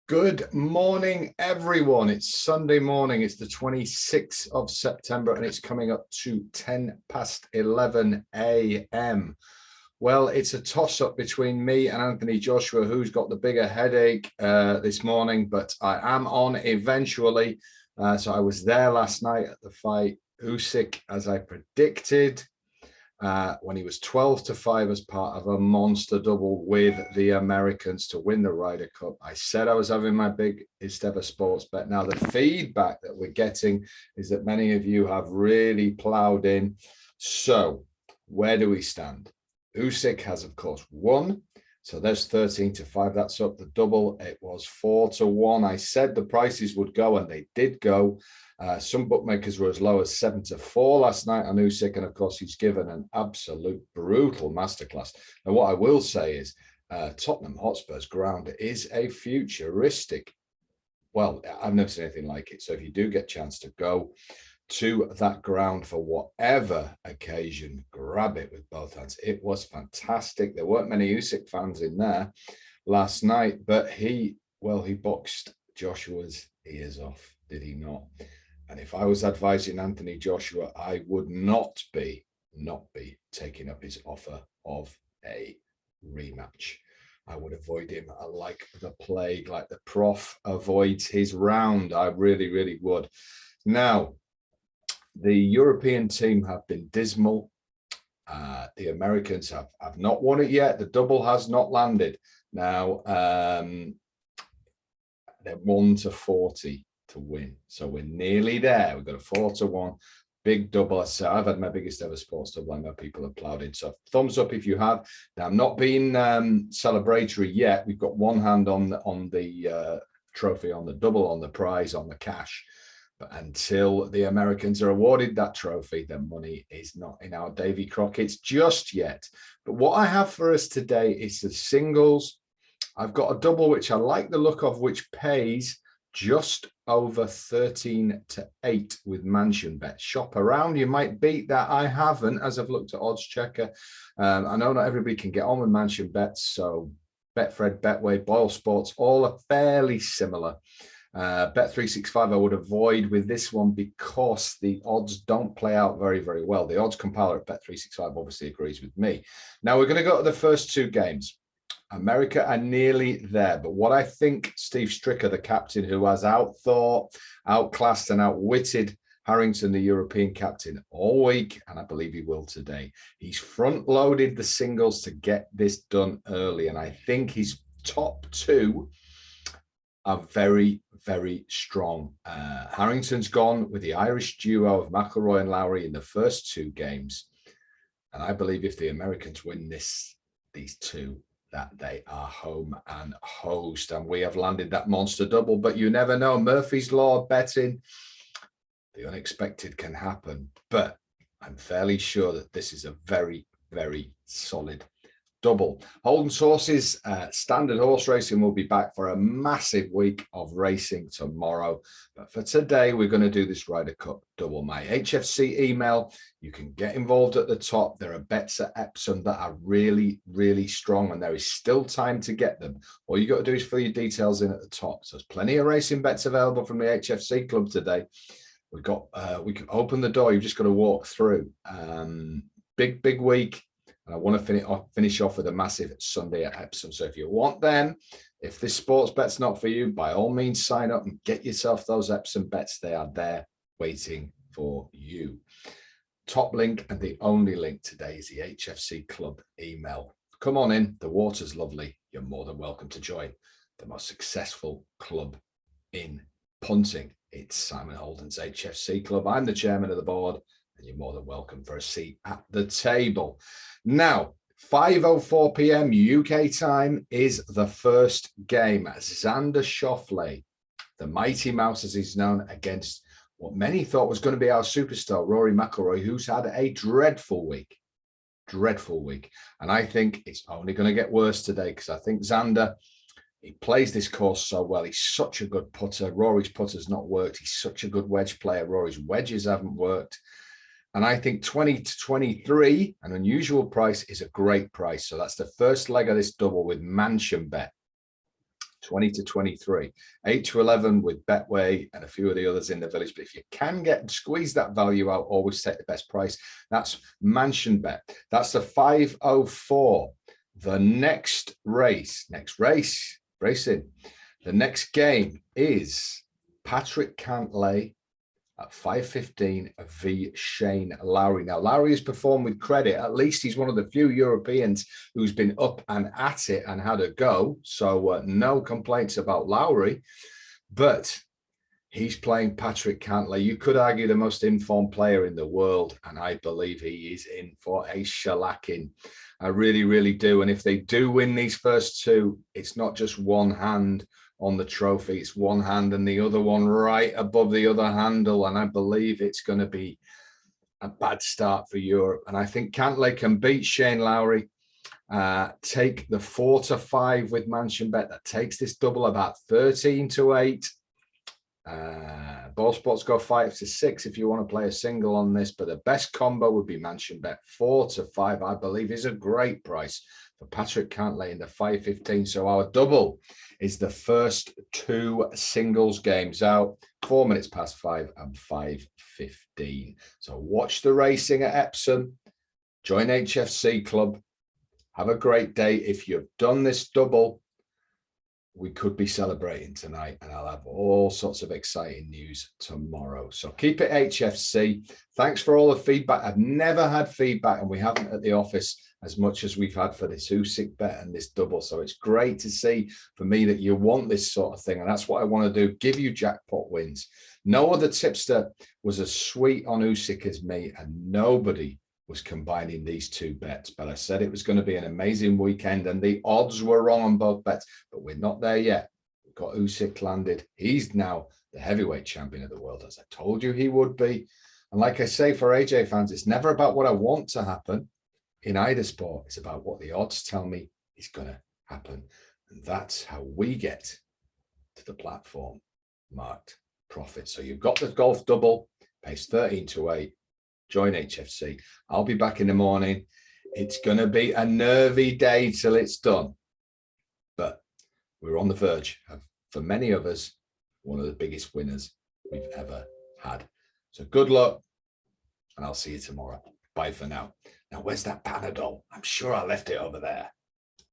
Good morning, everyone. It's Sunday morning. It's the 26th of September, and it's coming up to 10 past 11 a.m. Well, it's a toss-up between me and Anthony Joshua, who's got the bigger headache this morning, but I am on eventually. So I was there last night at the fight. Usyk, as I predicted, when he was 12-5 as part of a monster double with the Americans to win the Ryder Cup. I said I was having my biggest ever sports bet. Now, the feedback that we're getting is that many of you have really plowed in. So where do we stand? Usyk has, of course, won. So there's 13-5. That's up the double. It was 4-1. I said the prices would go, and they did go. Some bookmakers were as low as 7-4 last night on Usyk, and of course he's given an absolute brutal masterclass. Now, what I will say is Tottenham Hotspur's ground is a futuristic. Well, I've never seen anything like it. So if you do get a chance to go to that ground for whatever occasion, grab it with both hands. It was fantastic. There weren't many Usyk fans in there last night, but he boxed Joshua's ears off, did he not? And if I was advising Anthony Joshua, I would not be taking up his offer of a rematch. I would avoid him like the plague, like the prof avoids his round. I really, really would. Now, the European team have been dismal. The Americans have not won it yet. The double has not landed. Now, they're 1-40 to win. So we're nearly there. We've got a 4-1 big double. So I've had my biggest ever sports double. I know people have plowed in. So thumbs up if you have. Now, I'm not being celebratory yet. We've got one hand on the trophy, on the double, on the prize, on the cash. But until the Americans are awarded that trophy, the money is not in our Davy Crockett's just yet. But what I have for us today is the singles. I've got a double, which I like the look of, which pays just over 13-8 with Mansion Bet. Shop around. You might beat that. I haven't, as I've looked at Odds Checker. I know not everybody can get on with Mansion Bets. So Betfred, Betway, Boyle Sports, all are fairly similar. Bet365 I would avoid with this one because the odds don't play out very, very well. The odds compiler at Bet365 obviously agrees with me. Now we're going to go to the first two games. America are nearly there, but what I think Steve Stricker, the captain, who has outthought, outclassed and outwitted Harrington, the European captain, all week, and I believe he will today. He's front-loaded the singles to get this done early, and I think his top two are very, very strong. Harrington's gone with the Irish duo of McIlroy and Lowry in the first two games. And I believe if the Americans win these two, that they are home and host. And we have landed that monster double, but you never know. Murphy's Law betting, the unexpected can happen. But I'm fairly sure that this is a very, very solid double. Holden's horses, standard horse racing will be back for a massive week of racing tomorrow. But for today, we're going to do this Ryder Cup double. My HFC email, you can get involved at the top. There are bets at Epsom that are really, really strong, and there is still time to get them. All you got to do is fill your details in at the top. So there's plenty of racing bets available from the HFC club today. We can open the door. You've just got to walk through. Big week. And I want to finish off with a massive Sunday at Epsom. So if you want them, if this sports bet's not for you, by all means, sign up and get yourself those Epsom bets. They are there waiting for you. Top link and the only link today is the HFC Club email. Come on in. The water's lovely. You're more than welcome to join the most successful club in punting. It's Simon Holden's HFC Club. I'm the chairman of the board, and you're more than welcome for a seat at the table. Now, 5:04 p.m. UK time is the first game. Xander Schauffele, the Mighty Mouse as he's known, against what many thought was going to be our superstar, Rory McIlroy, who's had a dreadful week. And I think it's only going to get worse today because I think Xander, he plays this course so well. He's such a good putter. Rory's putter's not worked. He's such a good wedge player. Rory's wedges haven't worked. And I think 20-23, an unusual price, is a great price. So that's the first leg of this double with Mansion Bet. 20 to 23, 8 to 11 with Betway and a few of the others in the village. But if you can squeeze that value out, always take the best price. That's Mansion Bet. That's the 504. The next racing. The next game is Patrick Cantlay at 5:15 v Shane Lowry. Now, Lowry has performed with credit. At least he's one of the few Europeans who's been up and at it and had a go. So no complaints about Lowry, but he's playing Patrick Cantlay. You could argue the most informed player in the world, and I believe he is in for a shellacking. I really, really do. And if they do win these first two, it's not just one hand on the trophy, it's one hand and the other one right above the other handle, and I believe it's going to be a bad start for Europe. And I think Cantlay can beat Shane Lowry, take the 4 to 5 with Mansion Bet. That takes this double about 13 to 8. Ball spots go 5 to 6 if you want to play a single on this, but the best combo would be Mansion Bet. 4 to 5, I believe, is a great price for Patrick Cantlay in the 5:15. So our double is the first two singles games out, 4 minutes past 5 and 5:15. So watch the racing at Epsom, join HFC Club, have a great day. If you've done this double, we could be celebrating tonight, and I'll have all sorts of exciting news tomorrow. So keep it HFC. Thanks for all the feedback. I've never had feedback, and we haven't at the office as much as we've had for this Usyk bet and this double. So it's great to see for me that you want this sort of thing. And that's what I want to do, give you jackpot wins. No other tipster was as sweet on Usyk as me, and nobody was combining these two bets. But I said it was going to be an amazing weekend, and the odds were wrong on both bets, but we're not there yet. We've got Usyk landed. He's now the heavyweight champion of the world, as I told you he would be. And like I say, for AJ fans, it's never about what I want to happen in either sport. It's about what the odds tell me is going to happen. And that's how we get to the platform marked profit. So you've got the golf double, pays 13 to 8. Join HFC. I'll be back in the morning. It's going to be a nervy day till it's done, but we're on the verge of, for many of us, one of the biggest winners we've ever had. So good luck, and I'll see you tomorrow. Bye for now. Now, where's that Panadol? I'm sure I left it over there.